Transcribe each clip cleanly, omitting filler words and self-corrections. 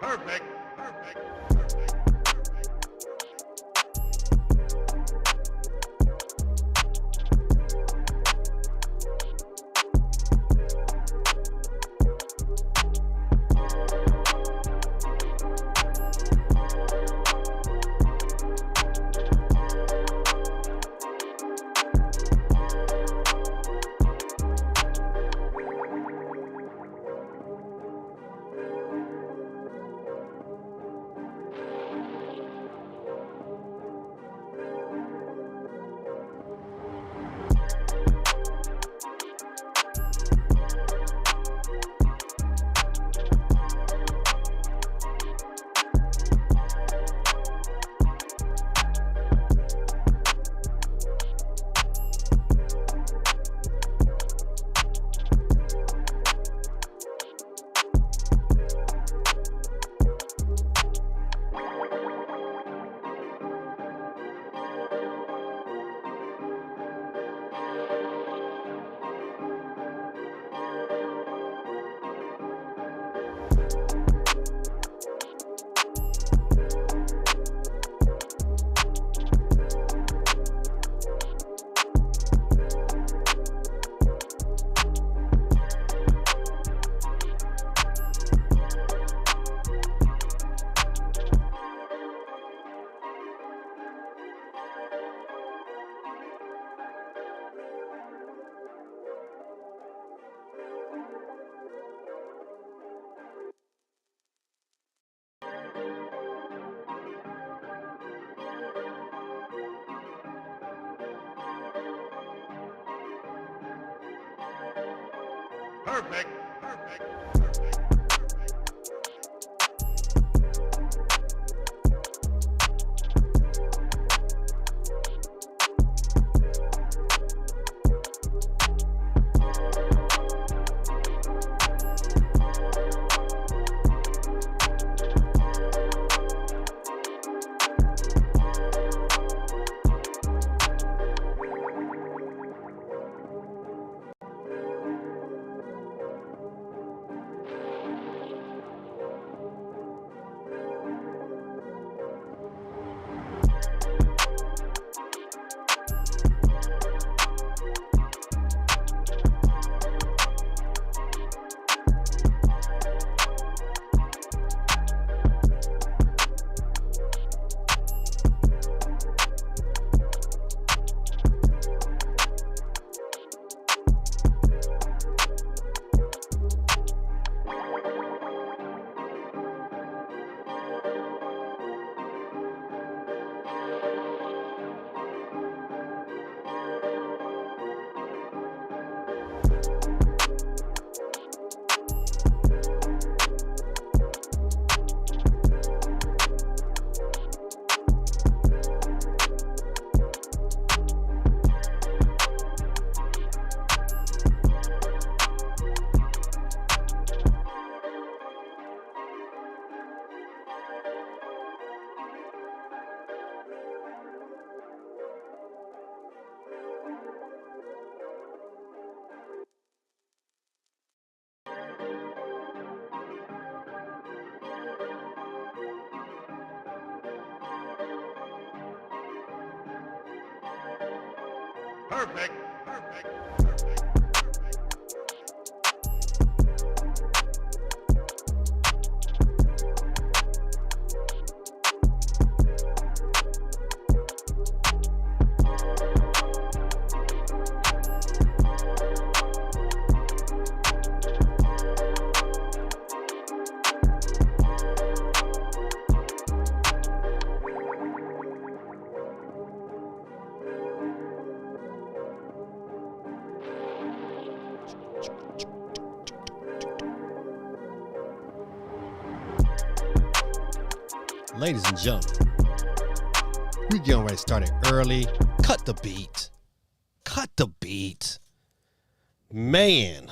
Perfect. Perfect. Perfect. Perfect. Perfect. Perfect. Ladies and gentlemen, we getting ready to start it early. Cut the beat. Cut the beat. Man.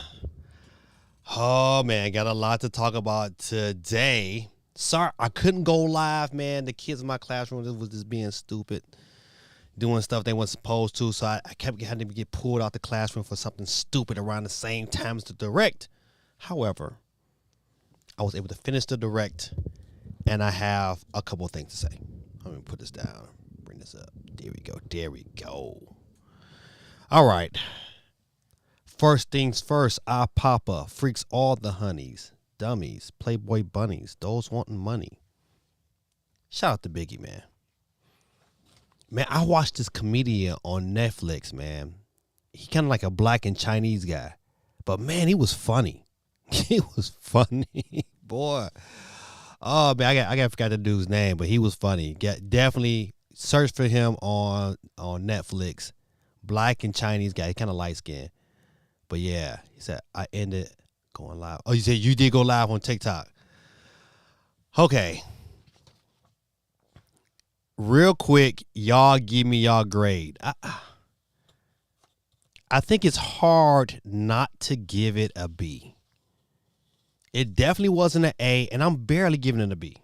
Oh, man. Got a lot to talk about today. Sorry, I couldn't go live, man. The kids in my classroom was just being stupid, doing stuff they weren't supposed to. So I kept having to get pulled out the classroom for something stupid around the same time as the direct. However, I was able to finish the direct and I have a couple of things to say. Let me put this down. Bring this up. There we go. There we go. All right. First things first, I Papa freaks all the honeys, dummies, Playboy bunnies, those wanting money. Shout out to Biggie, man. Man, I watched this comedian on Netflix, man. He kind of like a black and Chinese guy. But, man, he was funny. He was funny. Boy. Oh, man, I forgot the dude's name, but he was funny. Definitely search for him on Netflix. Black and Chinese guy. He kind of light-skinned. But, yeah, he said, I ended going live. Oh, you said you did go live on TikTok. Okay. Real quick, y'all give me y'all grade. I think it's hard not to give it a B. It definitely wasn't an A, and I'm barely giving it a B.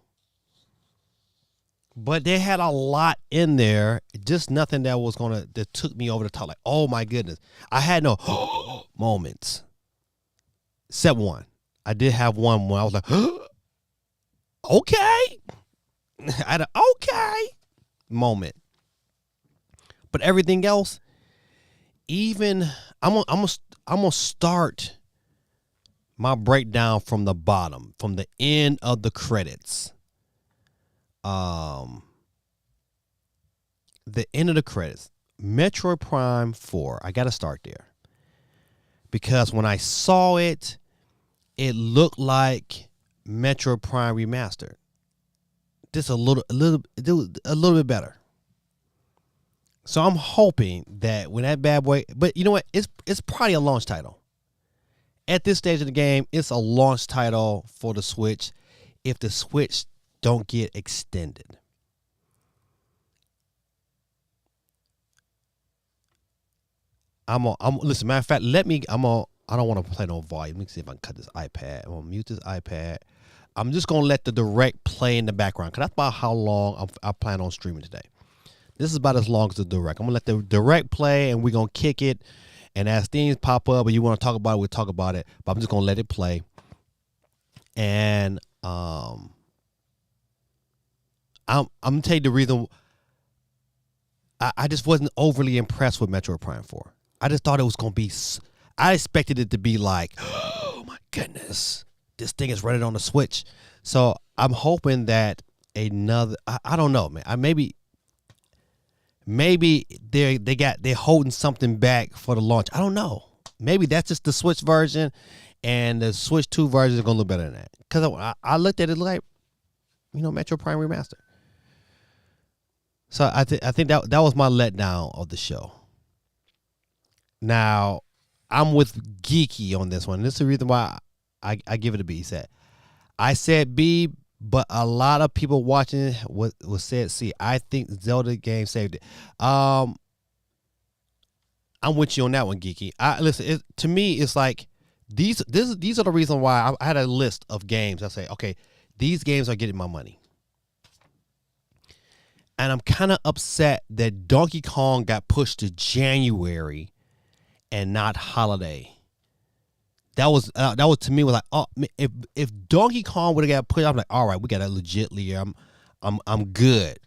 But they had a lot in there, just nothing that took me over the top. Like, oh my goodness. I had no moments. Except one. I did have one where I was like, okay. I had an okay moment. But everything else, even I'm gonna start my breakdown from the bottom, from the end of the credits. The end of the credits, Metroid Prime 4. I gotta start there because when I saw it, it looked like Metroid Prime Remastered. Just a little bit better. So I'm hoping that when that bad boy, but you know what? It's probably a launch title. At this stage of the game, it's a launch title for the Switch if the Switch don't get extended. Listen, matter of fact, I don't want to play no volume. Let me see if I can cut this iPad. I'm gonna mute this iPad. I'm just gonna let the direct play in the background because that's about how long I plan on streaming today. This is about as long as the direct. I'm gonna let the direct play, and we're gonna kick it. And as things pop up, or you want to talk about it, we'll talk about it. But I'm just gonna let it play. And I'm gonna tell you the reason. I just wasn't overly impressed with Metroid Prime 4. I just thought it was gonna be. I expected it to be like, oh my goodness, this thing is running on the Switch. So I'm hoping that another. I don't know, man. Maybe they're holding something back for the launch. I don't know. Maybe that's just the Switch version, and the Switch 2 version is gonna look better than that. Because I looked at it like, Metro Prime Remaster. So I think that was my letdown of the show. Now I'm with Geeky on this one. This is the reason why I give it a B. I said B, but a lot of people watching was said C. I think Zelda game saved it. I'm with you on that one, Geeky. Listen. To me, it's like these are the reason why I had a list of games. I say, okay, these games are getting my money, and I'm kind of upset that Donkey Kong got pushed to January and not holiday. That was to me was like, oh, if Donkey Kong would have got put, I'm like, all right, we got a legit year. I'm good.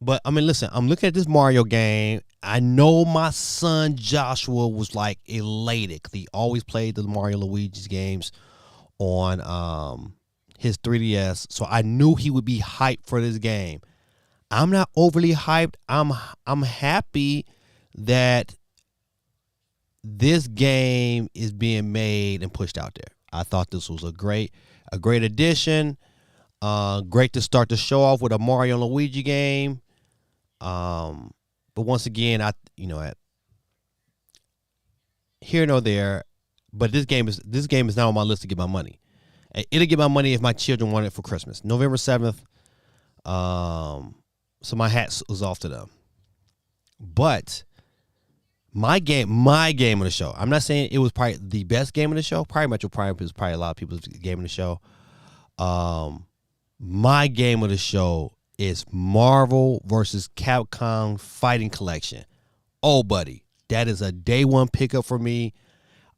But I mean, listen, I'm looking at this Mario game. I know my son Joshua was like elated because he always played the Mario Luigi's games on his 3DS, so I knew he would be hyped for this game. I'm not overly hyped. I'm happy that this game is being made and pushed out there. I thought this was a great addition. Great to start the show off with a Mario and Luigi game. But once again, here nor there. But this game is not on my list to get my money. It'll get my money if my children want it for Christmas, November 7th. So my hat was off to them. But my game of the show. I'm not saying it was probably the best game of the show. Probably Metro Prime is probably a lot of people's game of the show. My game of the show is Marvel vs. Capcom Fighting Collection. Oh, buddy, that is a day one pickup for me.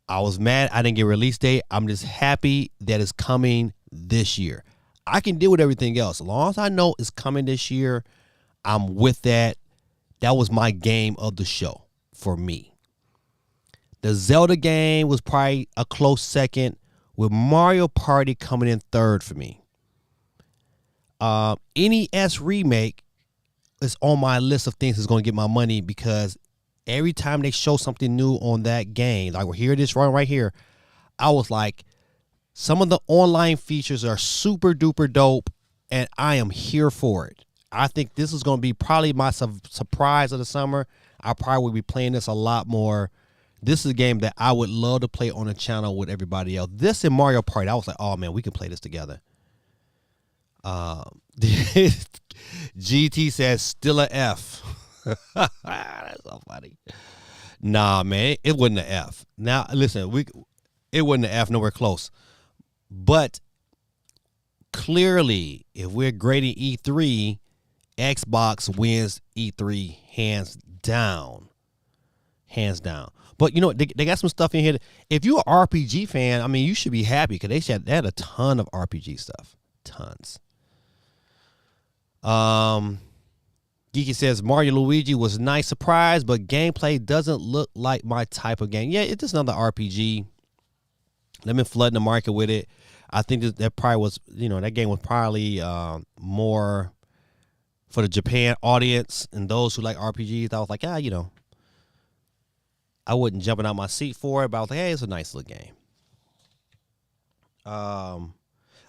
I was mad I didn't get a release date. I'm just happy that it's coming this year. I can deal with everything else. As long as I know it's coming this year, I'm with that. That was my game of the show for me. The Zelda game was probably a close second, with Mario Party coming in third for me. NES Remake is on my list of things that's going to get my money, because every time they show something new on that game, like we're here, this right here, I was like, some of the online features are super duper dope, and I am here for it. I think this is going to be probably my surprise of the summer. I probably will be playing this a lot more. This is a game that I would love to play on the channel with everybody else. This and Mario Party, I was like, oh man, we can play this together. GT says still a F. That's so funny. Nah, man, it wasn't an F. Now listen, it wasn't an F, nowhere close. But clearly, if we're grading E3, Xbox wins E3 hands down. Hands down. But you know, they got some stuff in here. If you're an RPG fan, I mean, you should be happy, because they had a ton of RPG stuff. Tons. Geeky says Mario Luigi was a nice surprise, but gameplay doesn't look like my type of game. Yeah, it's just another RPG. They've been flooding the market with it. I think that probably was, that game was probably more for the Japan audience and those who like RPGs. I was like, I wasn't jumping out my seat for it, but I was like, hey, it's a nice little game.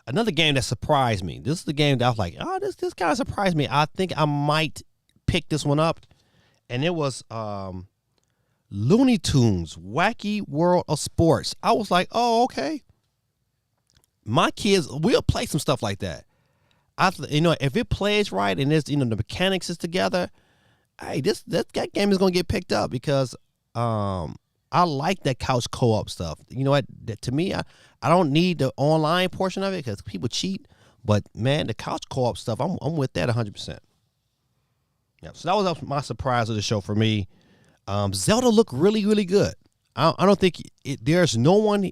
Another game that surprised me. This is the game that I was like, oh, this kind of surprised me. I think I might pick this one up. And it was Looney Tunes, Wacky World of Sports. I was like, oh, okay. My kids, we'll play some stuff like that. If it plays right and there's, the mechanics is together, hey, that game is going to get picked up, because I like that couch co-op stuff. You know what? To me, I don't need the online portion of it, because people cheat. But man, the couch co-op stuff, I'm with that 100%. Yeah. So that was my surprise of the show for me. Zelda looked really, really good. I don't think there's no one.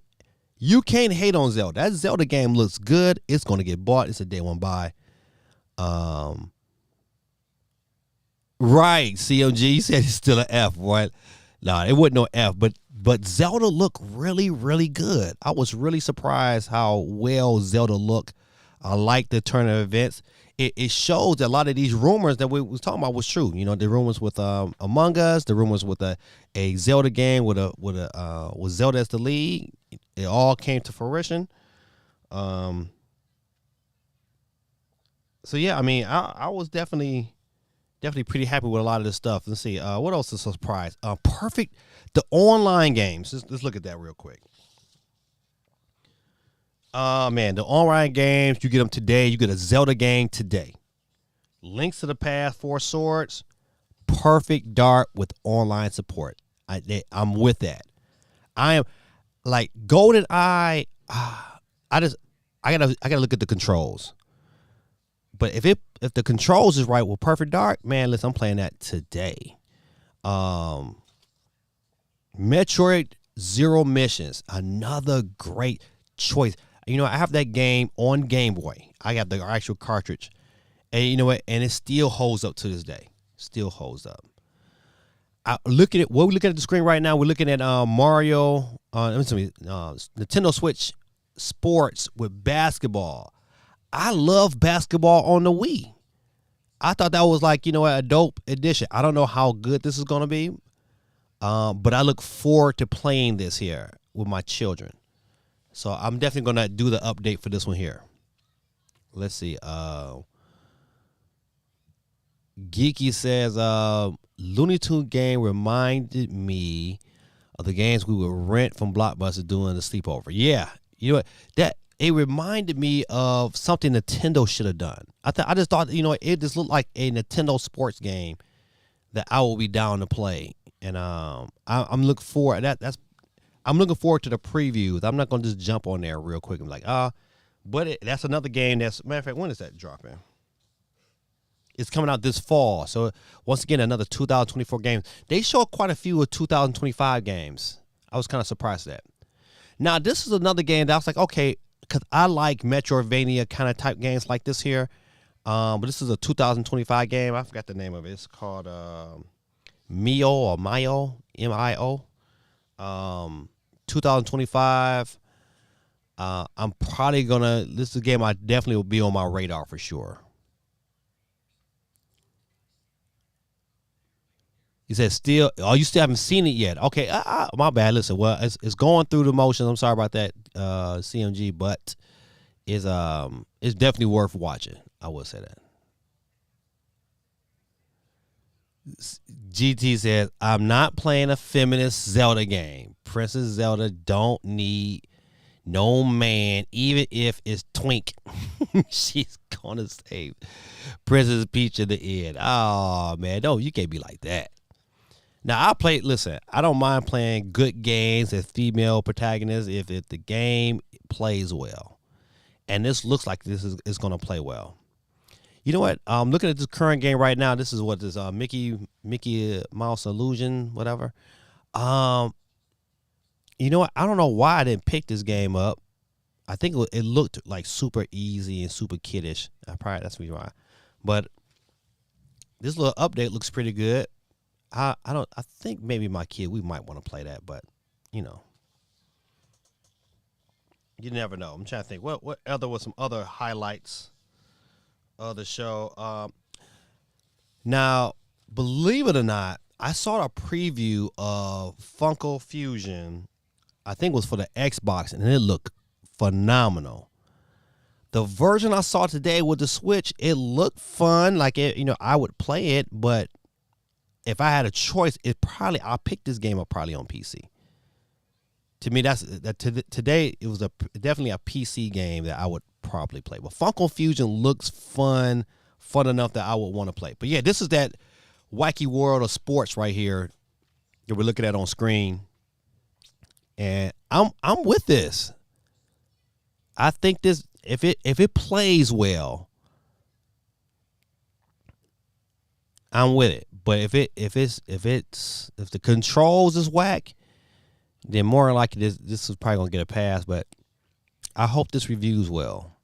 You can't hate on Zelda. That Zelda game looks good. It's going to get bought. It's a day one buy. Right. CMG said it's still an F, right? Nah, it wasn't no F, but Zelda looked really, really good. I was really surprised how well Zelda looked. I like the turn of events. It shows that a lot of these rumors that we was talking about was true. The rumors with Among Us, the rumors with a Zelda game with Zelda as the lead. It all came to fruition. So yeah, I mean, I was definitely pretty happy with a lot of this stuff. Let's see, what else is a surprise? Perfect, the online games. Let's look at that real quick. Man, the online games, you get them today. You get a Zelda game today. Links to the Past, Four Swords, Perfect Dark with online support. I'm with that. I am like Golden Eye. I gotta look at the controls. But if the controls is right with Perfect Dark, man, listen, I'm playing that today. Metroid Zero Missions, another great choice. I have that game on Game Boy. I got the actual cartridge. And you know what? And it still holds up to this day. Still holds up. Look at it. What we're looking at the screen right now, we're looking at Mario, Nintendo Switch Sports with basketball. I love basketball on the Wii. I thought that was like, a dope addition. I don't know how good this is going to be, but I look forward to playing this here with my children. So I'm definitely going to do the update for this one here. Let's see. Geeky says, Looney Tunes game reminded me of the games we would rent from Blockbuster during the sleepover. Yeah. You know what? It reminded me of something Nintendo should have done. I just thought, it just looked like a Nintendo sports game that I will be down to play. And I'm looking forward. I'm looking forward to the previews. I'm not going to just jump on there real quick and be like, but that's another game that's, matter of fact, when is that dropping? It's coming out this fall. So once again, another 2024 games. They showed quite a few of 2025 games. I was kind of surprised at that. Now, this is another game that I was like, okay, because I like Metroidvania kind of type games like this here. But this is a 2025 game. I forgot the name of it. It's called Mio or Mio, Mio. 2025. I'm probably gonna. This is a game I definitely will be on my radar for sure. He said, "Still, oh, you still haven't seen it yet? Okay, my bad. Listen, well, it's going through the motions. I'm sorry about that, CMG, but it's definitely worth watching. I will say that." GT says, "I'm not playing a feminist Zelda game. Princess Zelda don't need no man, even if it's Twink." She's gonna save Princess Peach in the end. Oh man, no, you can't be like that. Now listen, I don't mind playing good games as female protagonists if the game plays well. And this looks like this is gonna play well. You know what? I'm looking at this current game right now. This is what this Mickey Mouse Illusion, whatever. You know what? I don't know why I didn't pick this game up. I think it looked like super easy and super kiddish. That's the reason why. But this little update looks pretty good. I think maybe my kid, we might want to play that, but you never know. I'm trying to think what other was some other highlights of the show. Now, believe it or not, I saw a preview of Funko Fusion. I think it was for the Xbox, and it looked phenomenal. The version I saw today with the Switch, it looked fun. Like I would play it, but if I had a choice, I'll pick this game up probably on PC. To me, today it was definitely a PC game that I would probably play. But Funko Fusion looks fun enough that I would want to play. But yeah, this is that wacky world of sports right here that we're looking at on screen, and I'm with this. I think this if it plays well, I'm with it. But if the controls is whack, then more than likely this is probably gonna get a pass. But I hope this reviews well,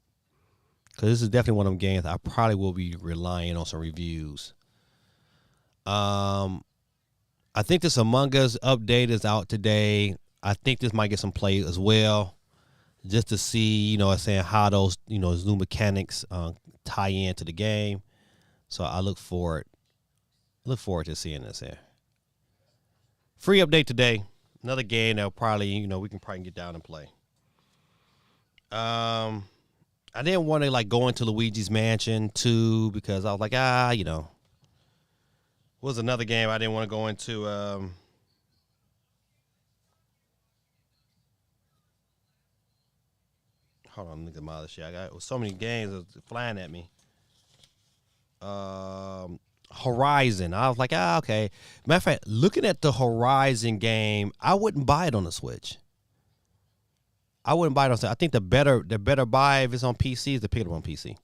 because this is definitely one of them games I probably will be relying on some reviews. I think this Among Us update is out today. I think this might get some play as well, just to see saying how those those new mechanics tie into the game. So I look forward to seeing this here. Free update today. Another game that probably, we can probably get down and play. I didn't want to go into Luigi's Mansion 2 because I was like, what was another game I didn't want to go into? Hold on, look at my other shit. I got so many games that was flying at me. Horizon. I was like, okay. Matter of fact, looking at the Horizon game, I wouldn't buy it on the Switch. I wouldn't buy it on Switch. I think the better buy if it's on PC is to pick it up on PC.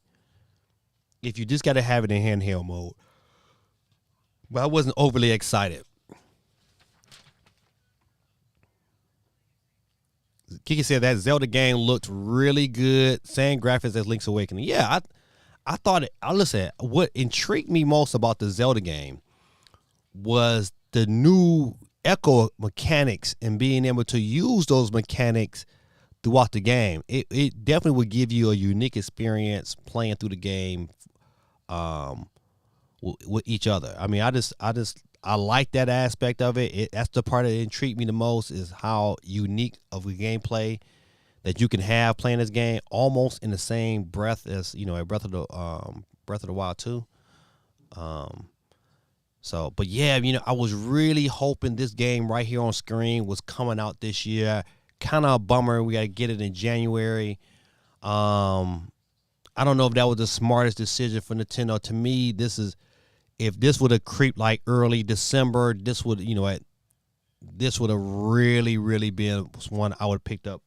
If you just got to have it in handheld mode. But I wasn't overly excited. Kiki said that Zelda game looked really good. Same graphics as Link's Awakening. Yeah, I thought it. Listen, what intrigued me most about the Zelda game was the new echo mechanics and being able to use those mechanics throughout the game. It definitely would give you a unique experience playing through the game with each other. I mean, I like that aspect of it. That's the part that intrigued me the most, is how unique of a gameplay that you can have playing this game, almost in the same breath as a Breath of the Wild 2. But yeah, I was really hoping this game right here on screen was coming out this year. Kind of a bummer. We got to get it in January. I don't know if that was the smartest decision for Nintendo. To me, if this would have creeped like early December, this would have really, really been one I would have picked up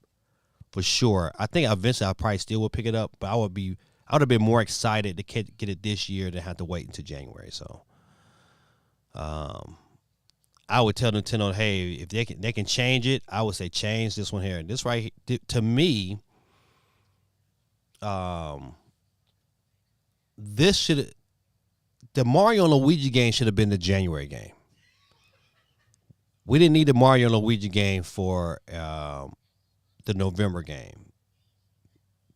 for sure. I think eventually I probably still would pick it up, but I would have been more excited to get it this year than have to wait until January. So, I would tell Nintendo, hey, if they can change it, I would say change this one here. And this right here, to me, um, this should the Mario and Luigi game should have been the January game. We didn't need the Mario and Luigi game for the November game.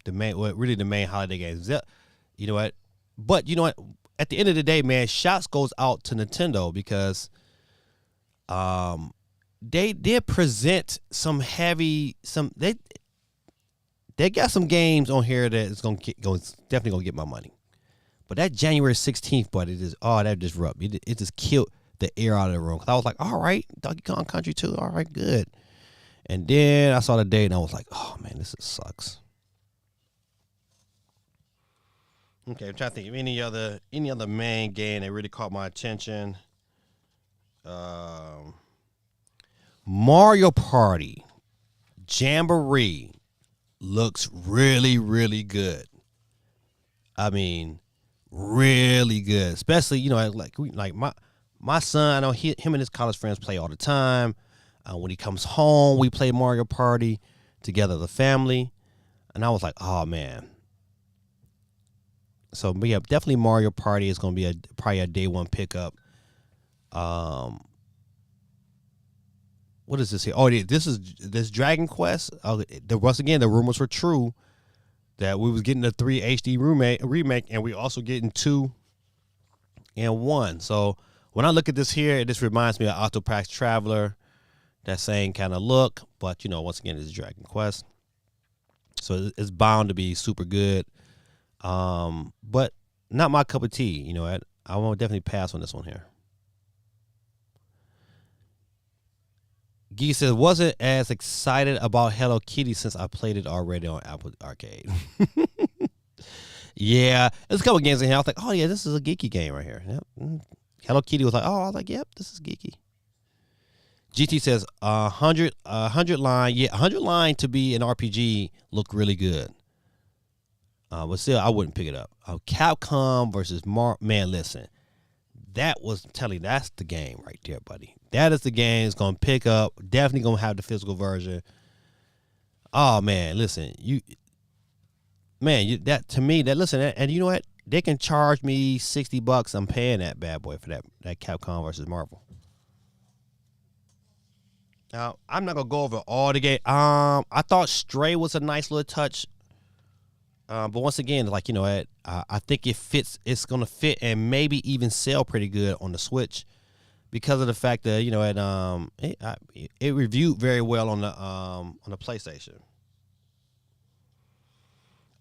The main holiday games. You know what? But you know what? At the end of the day, man, shots goes out to Nintendo because they did present they got some games on here that is definitely gonna get my money. But that January 16th, buddy, that just rubbed. It just killed the air out of the room. Cause I was like, all right, Donkey Kong Country 2, all right, good. And then I saw the date and I was like, oh man, this sucks. Okay, I'm trying to think of any other main game that really caught my attention. Mario Party Jamboree looks really, really good. I mean, really good. Especially, you know, like my son, I know him and his college friends play all the time. When he comes home, we play Mario Party together, the family. And I was like, oh man. So yeah, definitely Mario Party is going to be probably a day one pickup. What is this here? Oh, this Dragon Quest. Once again, the rumors were true that we was getting the 3 HD remake, and we also getting 2 and 1. So when I look at this here, it just reminds me of Octopath Traveler, that same kind of look. But you know, once again, it's Dragon Quest, so it's bound to be super good. But not my cup of tea. You know, I won't definitely pass on this one here. Geek says, wasn't as excited about Hello Kitty since I played it already on Apple Arcade. Yeah, there's a couple games in here. I was like, oh yeah, this is a geeky game right here. Yep. Hello Kitty was like, oh, I was like, yep, this is geeky. GT says, 100 line. Yeah, 100 line to be an RPG look really good. But still, I wouldn't pick it up. Capcom versus man, listen. That's the game right there, buddy. That is the game it's going to pick up. Definitely going to have the physical version. Oh, man, listen. And you know what? They can charge me $60. I'm paying that bad boy for that Capcom versus Marvel. Now, I'm not going to go over all the game. I thought Stray was a nice little touch. But once again, like, you know, I think it fits. It's going to fit and maybe even sell pretty good on the Switch because of the fact that, you know, it reviewed very well on the PlayStation.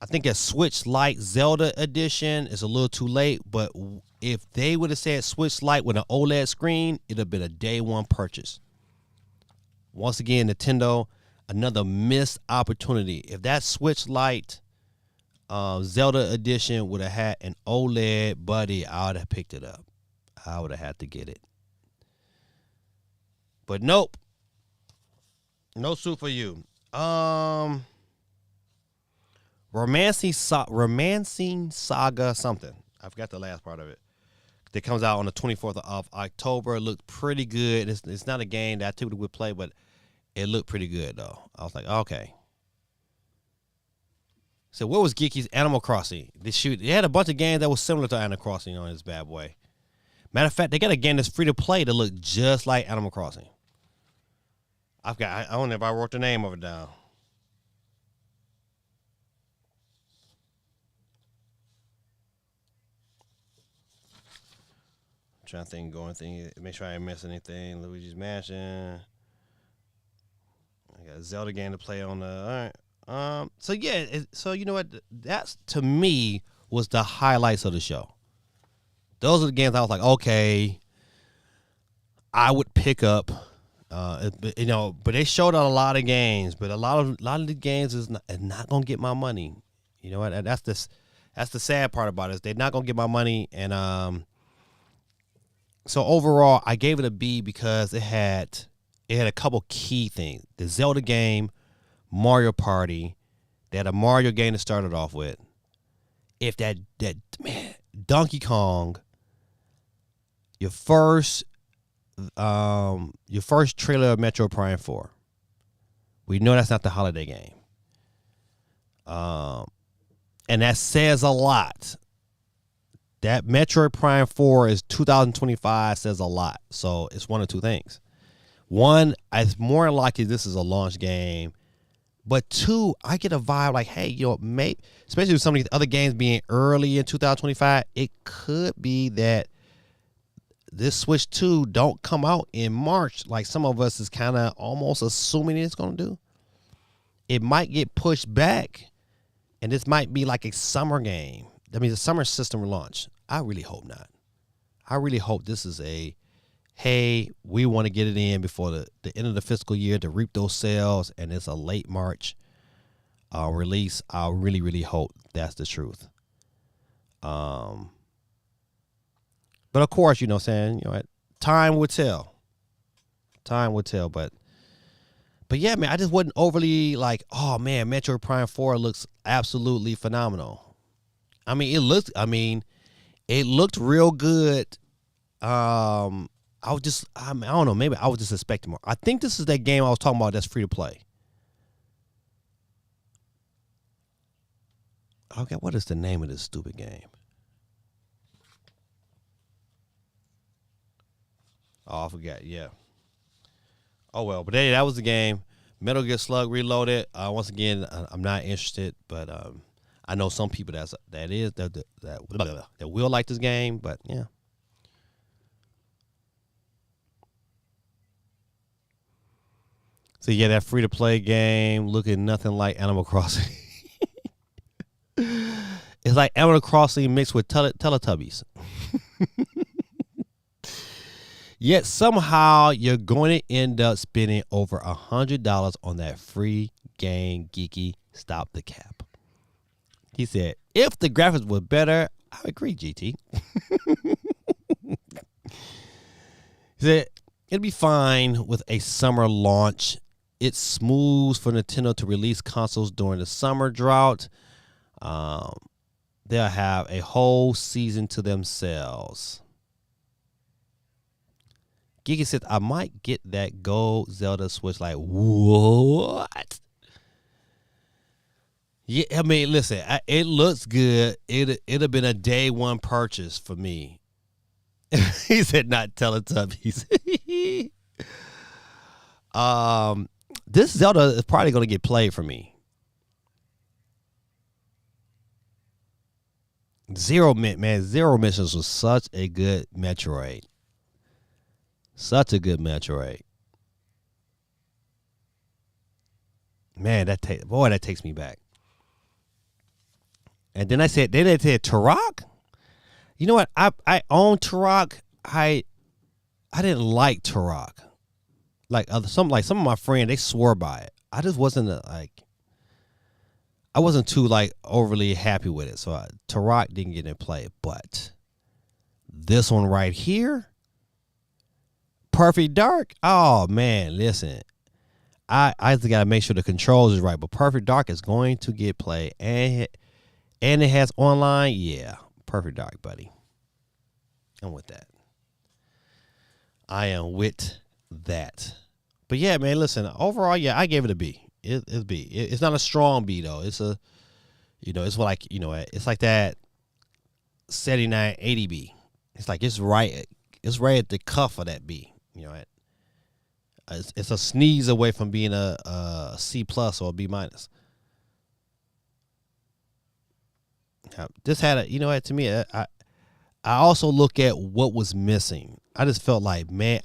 I think a Switch Lite Zelda edition is a little too late, but if they would have said Switch Lite with an OLED screen, it'd have been a day one purchase. Once again, Nintendo, another missed opportunity. If that Switch Lite Zelda edition would have had an OLED, buddy, I would have picked it up. I would have had to get it. But nope. No suit for you. Romancing Saga something. I forgot the last part of it. That comes out on the 24th of October. It looked pretty good. It's not a game that I typically would play, but it looked pretty good, though. I was like, okay. So what was Geeky's Animal Crossing? They had a bunch of games that was similar to Animal Crossing on this bad boy. Matter of fact, they got a game that's free to play that look just like Animal Crossing. I don't know if I wrote the name of it down. I'm trying to think, make sure I ain't miss anything. Luigi's Mansion. I got a Zelda game to play on the. All right. So yeah. So you know what? That's to me was the highlights of the show. Those are the games I was like, okay, I would pick up. You know, but they showed a lot of games, but a lot of the games is not gonna get my money. You know what? That's the sad part about it. They're not gonna get my money, and so overall, I gave it a B because it had a couple key things: the Zelda game, Mario Party. They had a Mario game to start it off with. If that man, Donkey Kong, your first trailer of Metro Prime 4. We know that's not the holiday game. And that says a lot. That Metroid Prime 4 is 2025 says a lot. So it's one of two things. One, it's more likely this is a launch game. But two, I get a vibe like, hey, maybe, especially with some of these other games being early in 2025, it could be that this Switch 2 don't come out in March like some of us is kind of almost assuming it's going to do. It might get pushed back, and this might be like a summer game. That means a summer system launch. I really hope not. I really hope this is hey, we want to get it in before the end of the fiscal year to reap those sales, and it's a late March release. I really, really hope that's the truth. But of course, what I'm saying, time would tell. Time would tell, but yeah, man, I just wasn't overly like, oh man, Metroid Prime 4 looks absolutely phenomenal. I mean, it looked real good. I don't know, maybe I was just expecting more. I think this is that game I was talking about that's free to play. Okay, what is the name of this stupid game? Oh, I forgot. Yeah. Oh well, but hey, that was the game. Metal Gear Slug Reloaded. Once again, I'm not interested, but I know some people that will like this game. But yeah. So yeah, that free to play game looking nothing like Animal Crossing. It's like Animal Crossing mixed with Teletubbies. Yet somehow you're going to end up spending over $100 on that free game, Geeky. Stop the cap. He said, if the graphics were better, I agree, GT. He said, it'd be fine with a summer launch. It's smooth for Nintendo to release consoles during the summer drought. They'll have a whole season to themselves. Geeky said, I might get that Gold Zelda Switch. Like, what? Yeah, I mean, listen, it looks good. It'd have been a day one purchase for me. He said, not Teletubbies. This Zelda is probably going to get played for me. Zero Missions was such a good Metroid. Such a good Metroid. Man, that takes me back. And then they said Turok. You know what? I own Turok. I didn't like Turok. Some of my friends, they swore by it. I just wasn't I wasn't too overly happy with it. So Turok didn't get in play. But this one right here, Perfect Dark. Oh man, listen. I just gotta make sure the controls is right. But Perfect Dark is going to get played, and it has online. Yeah, Perfect Dark, buddy. I'm with that. I am with that. But yeah, man, listen. Overall, yeah, I gave it a B. It's a B. It's not a strong B though. It's a, it's like it's like that 79, 80 B. It's like it's right at the cuff of that B. It's a sneeze away from being a C plus or a B minus. This had to me, I also look at what was missing. I just felt like, man,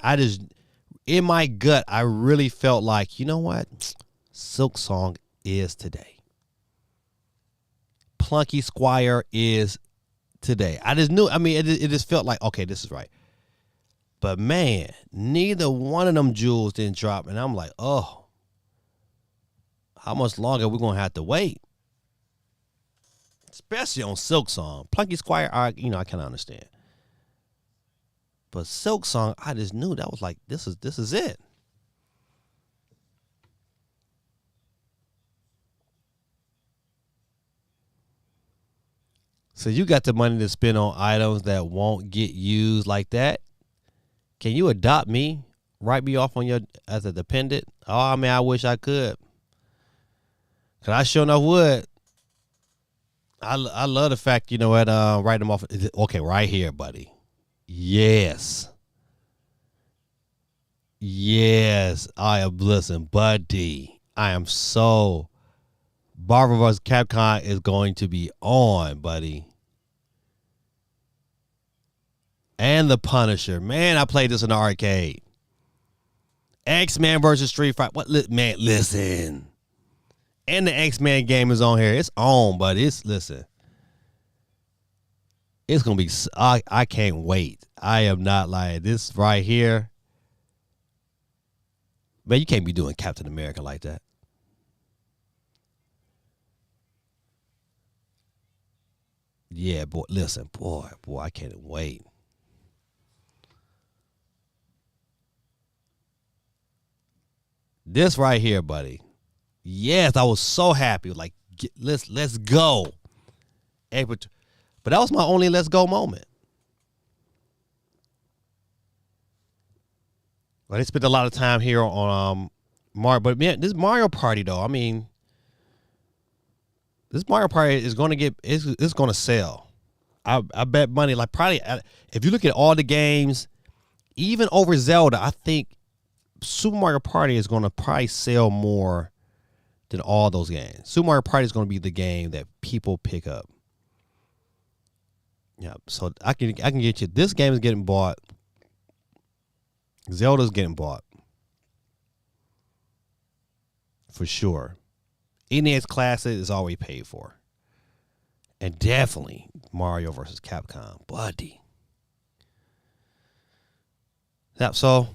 in my gut, I really felt like, you know what? Silk Song is today. Plunky Squire is today. I just knew, it just felt like, okay, this is right. But man, neither one of them jewels didn't drop. And I'm like, oh, how much longer are we going to have to wait? Especially on Silk Song. Plunky Squire, I kind of understand. But Silk Song, I just knew that was like, this is it. So you got the money to spend on items that won't get used like that. Can you adopt me? Write me off as a dependent? Oh, man, I wish I could. Cause I sure enough would. I love the fact, you know what, write them off. Okay, right here, buddy. Yes. Yes. I am, listen, buddy. I am so, Marvel vs. Capcom is going to be on, buddy. And the Punisher. Man, I played this in the arcade. X-Men versus Street Fighter. What, man, listen. And the X-Men game is on here. It's on, but listen. It's going to be, I can't wait. I am not lying. This right here. Man, you can't be doing Captain America like that. Yeah, boy, listen, boy, I can't wait. This right here, buddy. Yes, I was so happy. Like, let's go. But that was my only let's go moment. Well, they spent a lot of time here on Mario, but man, this Mario Party though. I mean, this Mario Party is going to get it's going to sell. I bet money. Like probably if you look at all the games, even over Zelda, I think Super Mario Party is going to probably sell more than all those games. Super Mario Party is going to be the game that people pick up. Yeah, so I can get you. This game is getting bought. Zelda's getting bought for sure. NES Classic is already paid for, and definitely Mario versus Capcom, buddy. Yeah, so,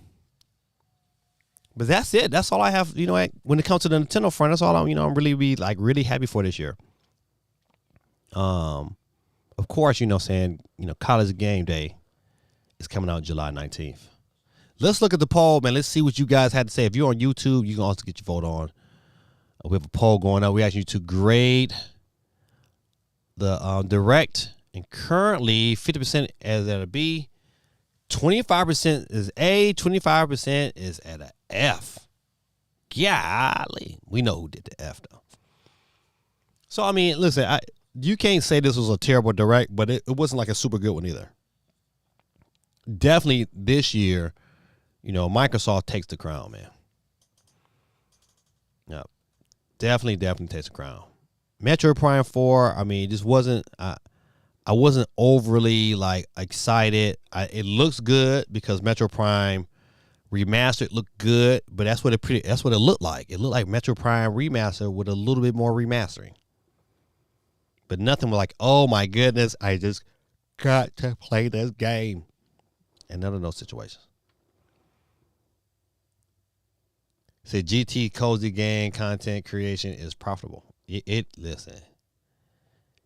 but that's it. That's all I have. You know, when it comes to the Nintendo front, that's all I'm really happy for this year. Of course, College Game Day is coming out July 19th. Let's look at the poll, man. Let's see what you guys had to say. If you're on YouTube, you can also get your vote on. We have a poll going on. We ask you to grade the Direct, and currently 50% is at a B, 25% is A, 25% is at a F. Golly, we know who did the F though. So I mean, listen, you can't say this was a terrible Direct, but it wasn't like a super good one either. Definitely this year, Microsoft takes the crown, man. Yeah, definitely takes the crown. Metroid Prime 4, I mean, this wasn't, I wasn't overly like excited. It looks good because Metroid Prime Remastered looked good, but that's what it looked like. It looked like Metroid Prime Remastered with a little bit more remastering. But nothing was like, oh my goodness, I just got to play this game. And none of those situations. Say GT Cozy Gang content creation is profitable. Listen.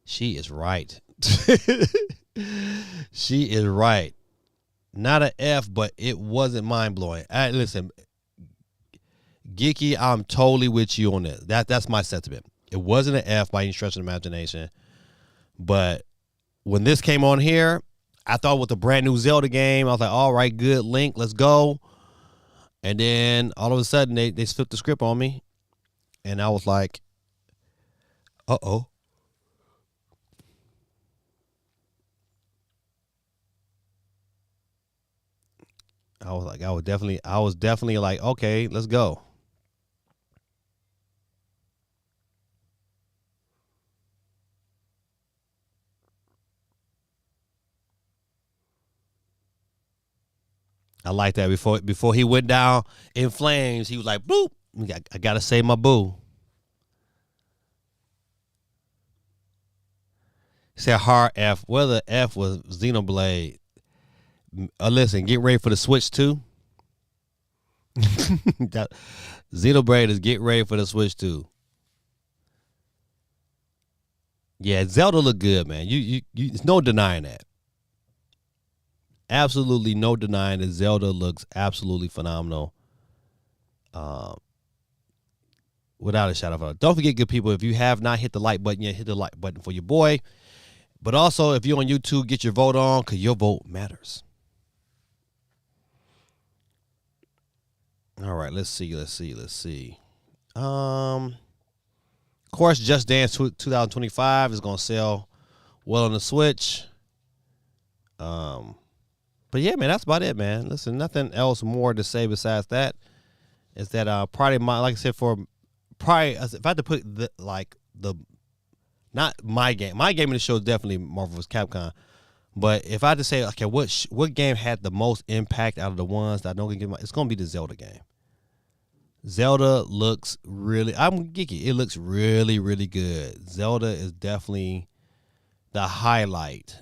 She is right. She is right. Not an F, but it wasn't mind blowing. Listen, Geeky, I'm totally with you on this. That's my sentiment. It wasn't an F by any stretch of the imagination, but when this came on here, I thought with the brand new Zelda game, I was like, all right, good, Link, let's go. And then all of a sudden, they flipped the script on me, and I was like, uh-oh. I was definitely like, okay, let's go. I like that. Before he went down in flames, he was like, boop, I gotta save my boo. He said hard F. Well, the F was Xenoblade. Listen, get ready for the Switch 2. Xenoblade is get ready for the Switch 2. Yeah, Zelda look good, man. You there's no denying that. Absolutely no denying that Zelda looks absolutely phenomenal. Without a shadow of a doubt. Don't forget, good people, if you have not hit the like button yet, hit the like button for your boy. But also, if you're on YouTube, get your vote on, because your vote matters. All right, let's see. course, Just Dance 2025 is gonna sell well on the Switch. But yeah, man, that's about it, man. Listen, nothing else more to say besides that. Is that probably like I said, for probably if I had to put not my game in the show is definitely Marvel vs. Capcom. But if I had to say, okay, what game had the most impact out of the ones that I don't get, it's gonna be the Zelda game. Zelda looks I'm geeky. It looks really, really good. Zelda is definitely the highlight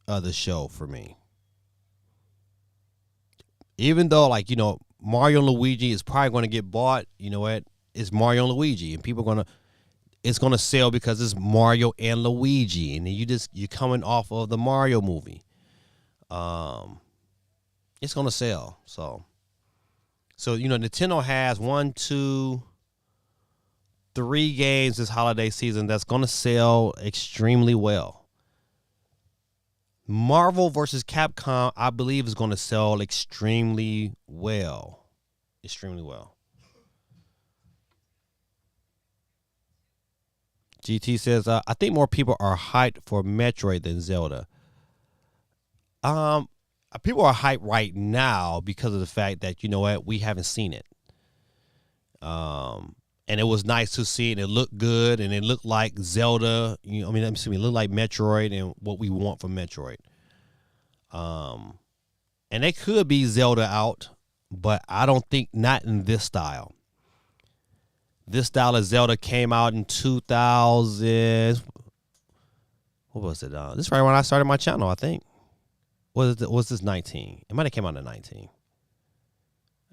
of the show for me. Even though, like, Mario and Luigi is probably going to get bought, you know what? It's Mario and Luigi, and people it's going to sell because it's Mario and Luigi, and you're coming off of the Mario movie. It's going to sell. So Nintendo has 1, 2, 3 games this holiday season that's going to sell extremely well. Marvel vs. Capcom, I believe, is going to sell extremely well. Extremely well. GT says, I think more people are hyped for Metroid than Zelda. People are hyped right now because of the fact that, we haven't seen it. And it was nice to see it. It looked good, and it looked like Zelda. It looked like Metroid and what we want from Metroid. And it could be Zelda out, but I don't think not in this style. This style of Zelda came out in 2000. What was it? This is right when I started my channel, I think. Was this 19? It might have came out in 19.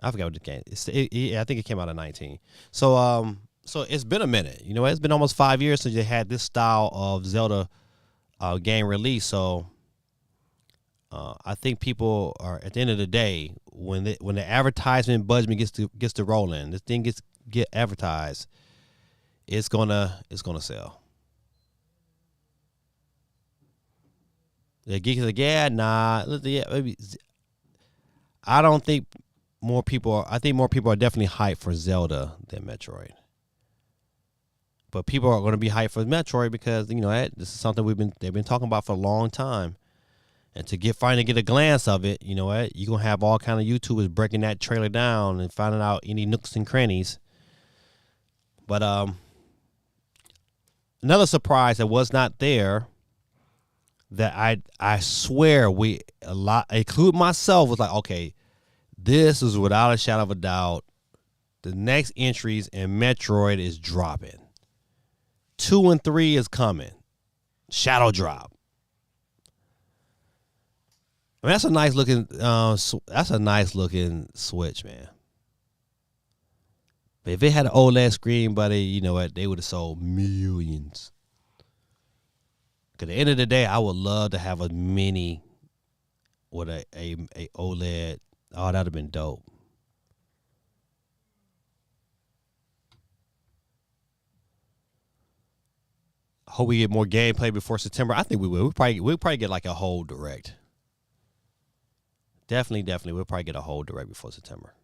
I forgot what the game. I think it came out in 19. So it's been a minute. It's been almost 5 years since you had this style of Zelda game release. So I think people are, at the end of the day, when the advertisement budget gets to rolling, this thing get advertised, it's gonna sell. The geek is like, yeah, nah, yeah, maybe. I don't think more people I think more people are definitely hyped for Zelda than Metroid. But people are going to be hyped for Metroid because this is something they've been talking about for a long time, and to finally get a glance of it, you're gonna have all kind of YouTubers breaking that trailer down and finding out any nooks and crannies. But another surprise that was not there, that I swear include myself, was like, okay, this is without a shadow of a doubt the next entries in Metroid is dropping. 2 and 3 is coming. Shadow drop. I mean, that's a nice looking Switch, man. But if it had an OLED screen, buddy, you know what? They would have sold millions. Because at the end of the day, I would love to have a mini with a OLED. Oh, that would have been dope. Hope we get more gameplay before September. I think we will. We'll probably get like a whole direct. Definitely. We'll probably get a whole direct before September.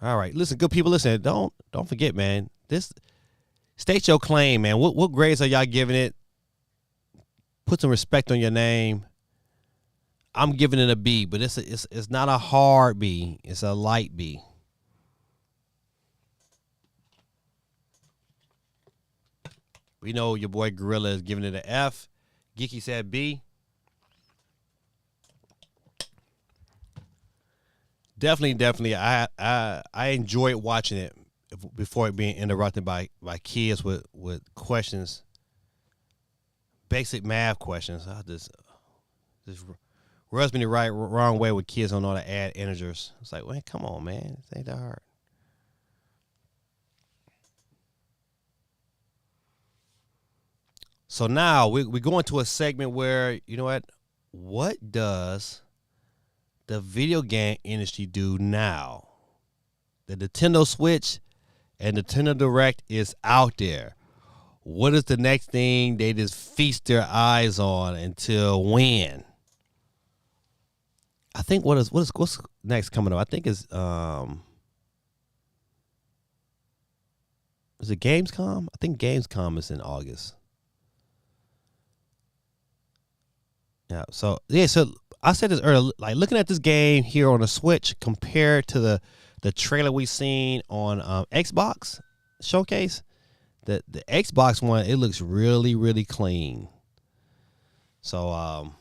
All right. Listen, good people, listen. Don't forget, man. State your claim, man. What grades are y'all giving it? Put some respect on your name. I'm giving it a B, but it's not a hard B. It's a light B. We know your boy Gorilla is giving it an F. Geeky said B. Definitely. I enjoyed watching it before it being interrupted by kids with questions, basic math questions. I just rubs me the wrong way with kids don't know how to add integers. It's like, well, come on, man, it ain't that hard. So now we go into a segment where, what does the video game industry do now? The Nintendo Switch and Nintendo Direct is out there. What is the next thing they just feast their eyes on until when? I think what's next coming up? I think is Is it Gamescom? I think Gamescom is in August. Yeah. So I said this earlier. Like looking at this game here on the Switch compared to the trailer we seen on Xbox showcase, the Xbox one, it looks really really clean. So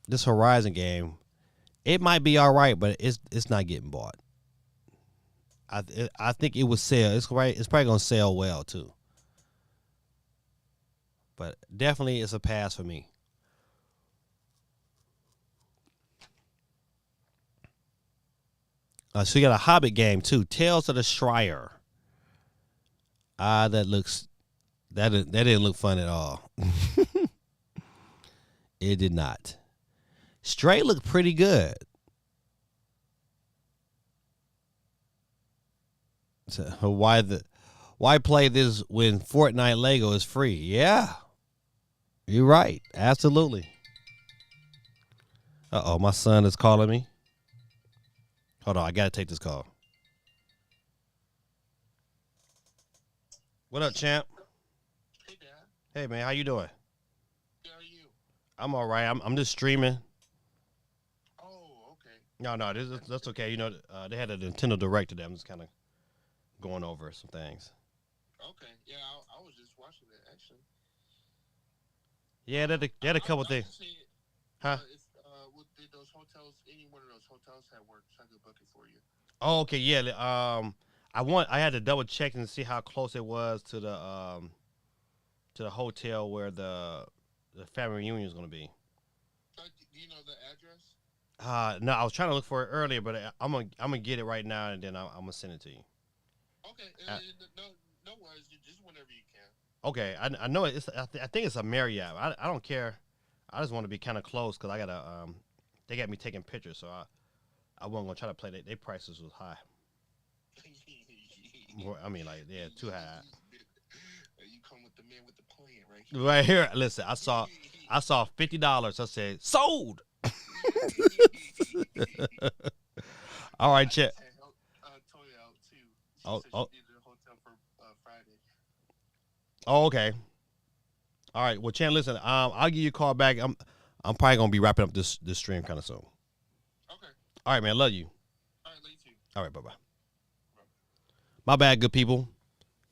this Horizon game, it might be all right, but it's not getting bought. I think it would sell. It's right. It's probably gonna sell well too. But definitely, it's a pass for me. So you got a Hobbit game too, Tales of the Shire. That didn't look fun at all. It did not. Stray looked pretty good. So why play this when Fortnite Lego is free? Yeah, you're right. Absolutely. Uh-oh, my son is calling me. Hold on, I gotta take this call. What up, champ? Hey, Dad. Hey, man, how you doing? How are you? I'm all right. I'm just streaming. Oh, okay. No, that's okay. You know, they had a Nintendo Direct today. I'm just kind of going over some things. Okay. Yeah, I was just watching it, actually. Yeah, they had a couple things. Huh? Did those hotels, any one of those hotels had worked, so I could book it for you. Oh, okay, yeah. I had to double check and see how close it was to the hotel where the family reunion is going to be. Do you know the address? No, I was trying to look for it earlier, but I'm gonna get it right now and then I'm gonna send it to you. Okay, no worries. Just whenever you can. Okay, I know it's. I think it's a Marriott. I don't care. I just want to be kind of close because I gotta. They got me taking pictures, so I wasn't gonna try to play. Their prices was high. I mean, like too high. You come with the man with the plan, right? Right here, listen. I saw $50. I said sold. All right, check. Toya out too. She Oh, said oh. she needed a hotel for Friday. Oh, okay. All right. Well, Chan, listen. I'll give you a call back. I'm probably gonna be wrapping up this stream kind of soon. Okay. All right, man. Love you. All right, late too. All right. Bye. My bad, good people.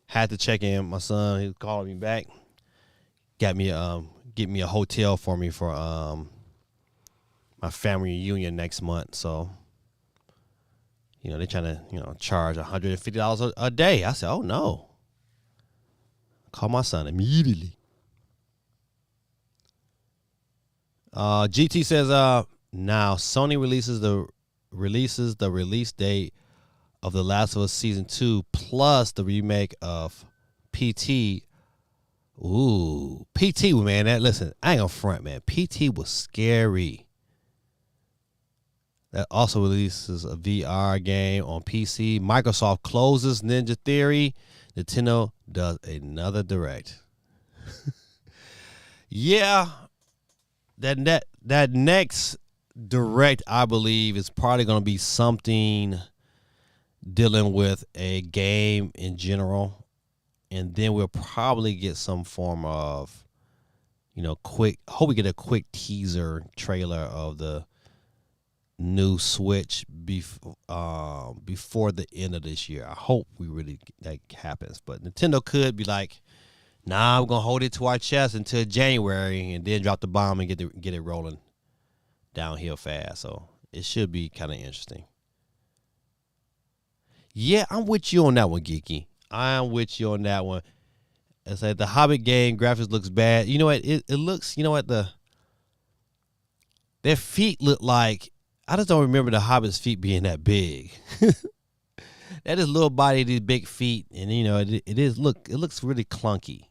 Had to check in. My son, he was calling me back. Got me get me a hotel for me for my family reunion next month. So, they're trying to, charge $150 a day. I said, oh no. Call my son immediately. GT says, now Sony releases the release date of The Last of Us Season 2 plus the remake of PT. Ooh, PT, man. Listen, I ain't gonna front, man. PT was scary. That also releases a VR game on PC. Microsoft closes Ninja Theory. Nintendo does another Direct. Yeah, that next Direct, I believe, is probably gonna be something dealing with a game in general, and then we'll probably get some form of, hope we get a quick teaser trailer of the new Switch before the end of this year. I hope that happens, but Nintendo could be like, nah, we're gonna hold it to our chest until January and then drop the bomb and get it rolling downhill fast. So it should be kind of interesting. Yeah, I'm with you on that one, Geeky. I'm with you on that one. It's like the Hobbit game graphics looks bad. You know what? It looks. You know what? Their feet look like. I just don't remember the Hobbit's feet being that big. That is little body, these big feet, and it looks really clunky.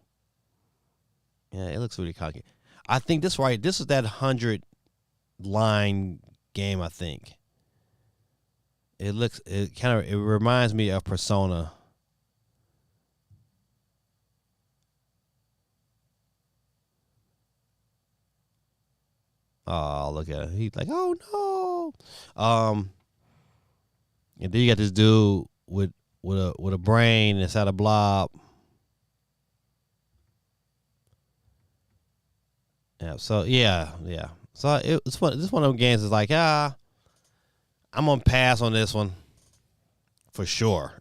Yeah, it looks really clunky. I think this is that 100-line game. I think. It reminds me of Persona. Oh, look at it. He's like, oh no. And then you got this dude with with a brain inside a blob. Yeah. So yeah. So it's one. This one of them games is like I'm gonna pass on this one for sure.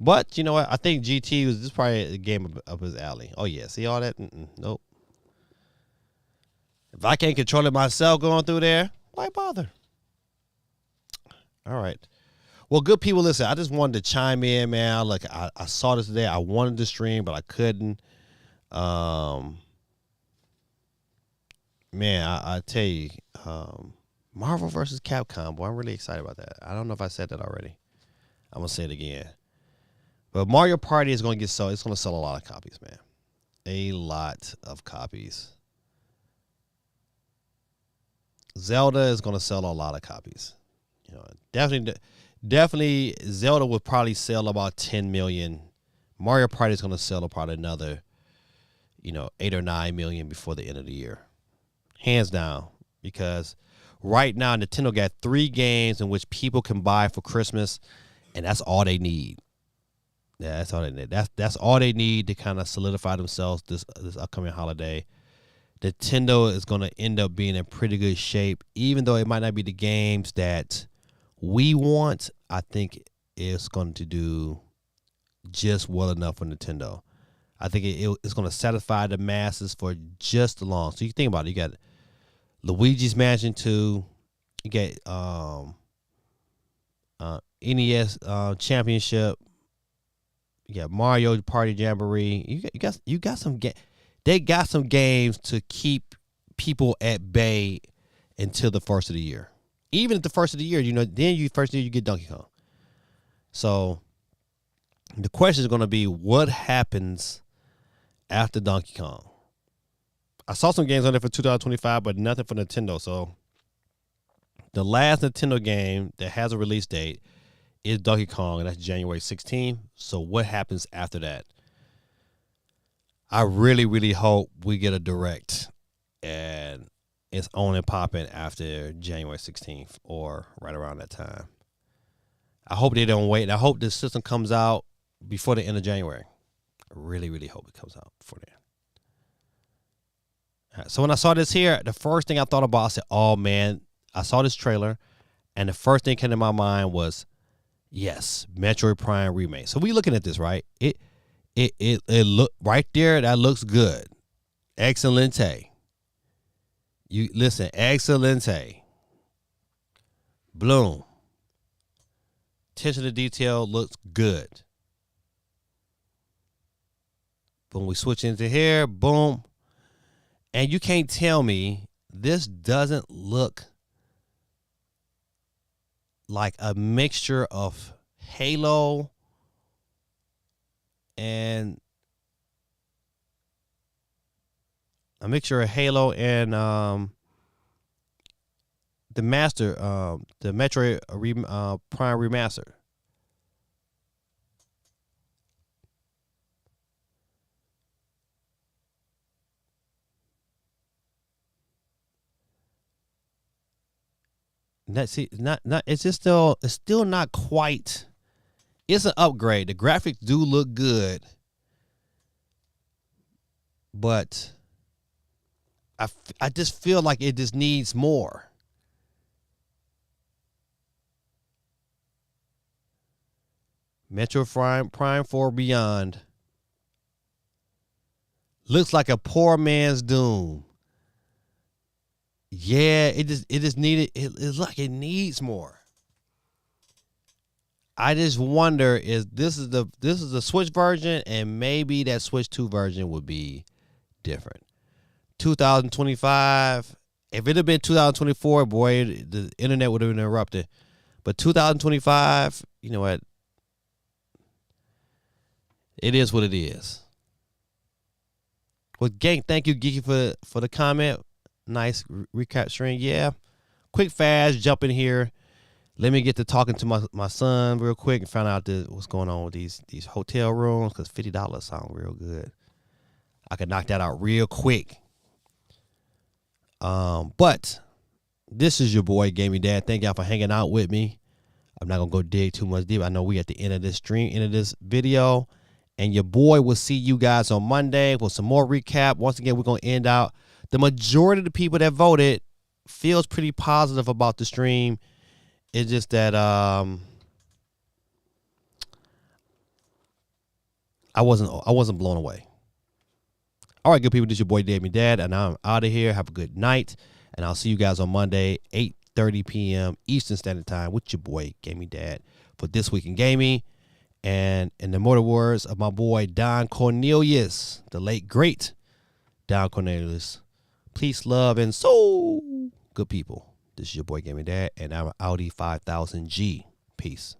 But you know what? I think GT was just probably a game up his alley. Oh yeah. See all that? Nope. If I can't control it myself going through there, why bother? All right. Well, good people, listen, I just wanted to chime in, man. Like, I saw this today. I wanted to stream, but I couldn't. Man, I tell you, Marvel versus Capcom, boy, I'm really excited about that. I don't know if I said that already. I'm going to say it again. But Mario Party is going to it's going to sell a lot of copies, man. A lot of copies. Zelda is going to sell a lot of copies. You know, definitely Zelda would probably sell about 10 million. Mario Party is going to sell probably another, 8 or 9 million before the end of the year. Hands down. Because right now, Nintendo got 3 games in which people can buy for Christmas, and that's all they need. Yeah, that's all they need. That's all they need to kind of solidify themselves this upcoming holiday. Nintendo is going to end up being in pretty good shape, even though it might not be the games that we want. I think it's going to do just well enough for Nintendo. I think it's going to satisfy the masses for just long. So you think about it. You got Luigi's Mansion 2. You got NES Championship. You got Mario Party Jamboree. You got some They got some games to keep people at bay until the first of the year. Even at the first of the year, then you get Donkey Kong. So the question is going to be, what happens after Donkey Kong? I saw some games on there for 2025, but nothing for Nintendo. So the last Nintendo game that has a release date is Donkey Kong, and that's January 16th. So what happens after that? I really, really hope we get a direct and it's on and popping after January 16th or right around that time. I hope they don't wait. I hope this system comes out before the end of January. I really, really hope it comes out before then. Right, so when I saw this here, the first thing I thought about, I said, oh, man, I saw this trailer, and the first thing came to my mind was, yes, Metroid Prime Remake. So we looking at this, right? It look right there. That looks good. Excelente. You listen, excelente. Bloom. Attention to detail looks good. When we switch into here, boom. And you can't tell me this doesn't look like a mixture of Halo and the Metroid Prime Remaster. It's still not quite. It's an upgrade. The graphics do look good, but I just feel like it just needs more. Metro Prime 4 Beyond looks like a poor man's Doom. Yeah, it just needed. It's like it needs more. I just wonder, this is the Switch version, and maybe that Switch 2 version would be different. 2025. If it had been 2024, boy, the internet would have been interrupted. But 2025, you know what? It is what it is. Well, gang, thank you, Geeky, for the comment. Nice recap stream. Yeah. Quick, fast, jump in here. Let me get to talking to my son real quick and find out what's going on with these hotel rooms, because $50 sound real good. I could knock that out real quick. But this is your boy Gaming Dad. Thank y'all for hanging out with me. I'm not going to go dig too much deep. I know we at the end of this stream, end of this video. And your boy will see you guys on Monday with some more recap. Once again, we're going to end out. The majority of the people that voted feels pretty positive about the stream. It's just that I wasn't blown away. All right, good people, this is your boy Damien Dad, and I'm out of here. Have a good night, and I'll see you guys on Monday, 8:30 p.m. Eastern Standard Time with your boy Gaming Dad for This Week in Gaming. And in the immortal words of my boy Don Cornelius, the late great Don Cornelius, peace, love, and soul, good people. This is your boy Gaming Dad, and I'm Audi 5000G. Peace.